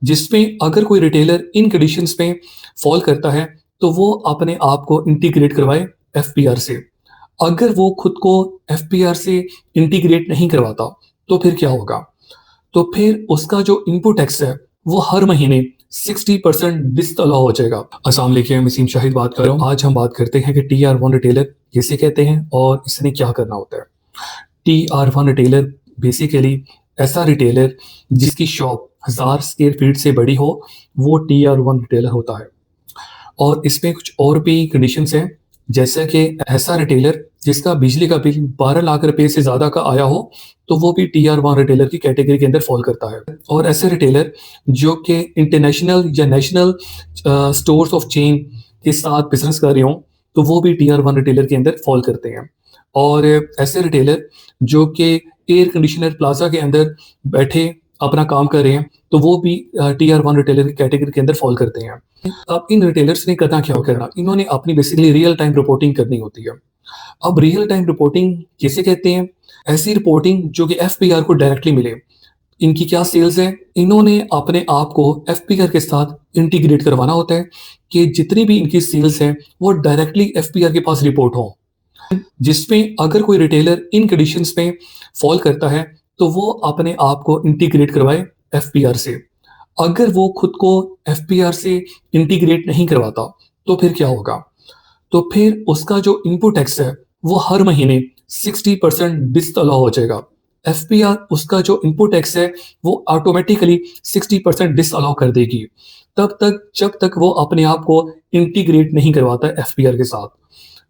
जिसमें अगर कोई रिटेलर इन कंडीशंस में फॉल करता है, तो वो अपने आप को इंटीग्रेट करवाए एफपीआर से। अगर वो खुद को एफपीआर से इंटीग्रेट नहीं करवाता, तो फिर क्या होगा? तो फिर उसका जो इनपुट टैक्स है, वो हर महीने 60% डिसअलाउ हो जाएगा। अस्सलाम वालेकुम, मैं वसीम शाहिद बात कर रहा हूँ। आज हम बात करते हैं कि टीआर 1 रिटेलर किसे कहते हैं और इसने क्या करना होता है। टीआर 1 रिटेलर बेसिकली ऐसा रिटेलर जिसकी शॉप 1000 स्क्वायर फीट से बड़ी हो, वो टीआर 1 रिटेलर होता है। और इसमें कुछ और भी कंडीशंस हैं, जैसे कि ऐसा रिटेलर जिसका बिजली का बिल 12 लाख रुपए से ज़्यादा का आया हो, तो वो भी टीआर 1 रिटेलर की कैटेगरी के अंदर फॉल करता है। और ऐसे रिटेलर जो कि इंटरनेशनल या नेशनल स्टोर्स ऑफ चेन के साथ बिजनेस कर रहे हों, तो वो भी टीआर 1 रिटेलर के अंदर फॉल करते हैं। और ऐसे रिटेलर जो कि एयर कंडीशनर प्लाजा के अंदर बैठे अपना काम कर रहे हैं, तो वो भी टीआर 1 रिटेलर की कैटेगरी के अंदर फॉल करते हैं। अब इन रिटेलर्स ने करना क्या होगा? इन्होंने अपनी बेसिकली रियल टाइम रिपोर्टिंग करनी होती है। अब रियल टाइम रिपोर्टिंग किसे कहते हैं? ऐसी रिपोर्टिंग जो कि एफपीआर को डायरेक्टली मिले। इनकी क्या सेल्स है? इन्होंने अपने आप को एफपीआर के साथ इंटीग्रेट करवाना होता है कि जितनी भी इनकी सेल्स हैं, वो डायरेक्टली एफपीआर के पास रिपोर्ट हो। जिसमें अगर कोई रिटेलर इन कंडीशंस में फॉल करता है, तो वो अपने आप को इंटीग्रेट करवाए एफपीआर से। अगर वो खुद को एफपीआर से इंटीग्रेट नहीं करवाता, तो फिर क्या होगा? तो फिर उसका जो इनपुट टैक्स है, वो हर महीने 60% डिसअलाउ हो जाएगा। एफपीआर उसका जो इनपुट टैक्स है, वो ऑटोमेटिकली 60% डिसअलाउ कर देगी, तब तक जब तक वो अपने आप को इंटीग्रेट नहीं करवाता एफपीआर के साथ।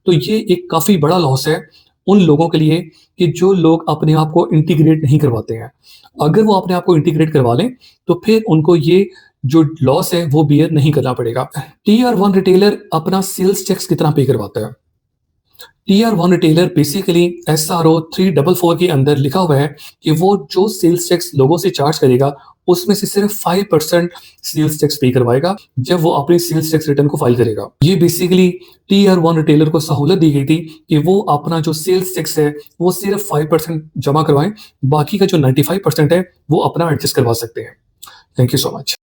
तो ये एक काफ़ी बड़ा लॉस है उन लोगों के लिए कि जो लोग अपने आप को इंटीग्रेट नहीं करवाते हैं। अगर वो अपने आप को इंटीग्रेट करवा लें, तो फिर उनको ये जो लॉस है, वो बियर नहीं करना पड़ेगा। टीआर 1 रिटेलर अपना सेल्स टैक्स कितना पे करवाता है? टीआर 1 रिटेलर बेसिकली एसआरओ 344 के अंदर लिखा हुआ है कि वो जो सेल्स टैक्स लोगों से चार्ज करेगा, उसमें से सिर्फ 5% सेल्स टैक्स पे करवाएगा जब वो अपनी सेल्स टैक्स रिटर्न को फाइल करेगा। ये बेसिकली टीआर 1 रिटेलर को सहूलत दी गई थी कि वो अपना जो सेल्स टैक्स है, वो सिर्फ 5% जमा करवाएं, बाकी का जो 95% है, वो अपना एडजस्ट करवा सकते हैं। Thank you so much.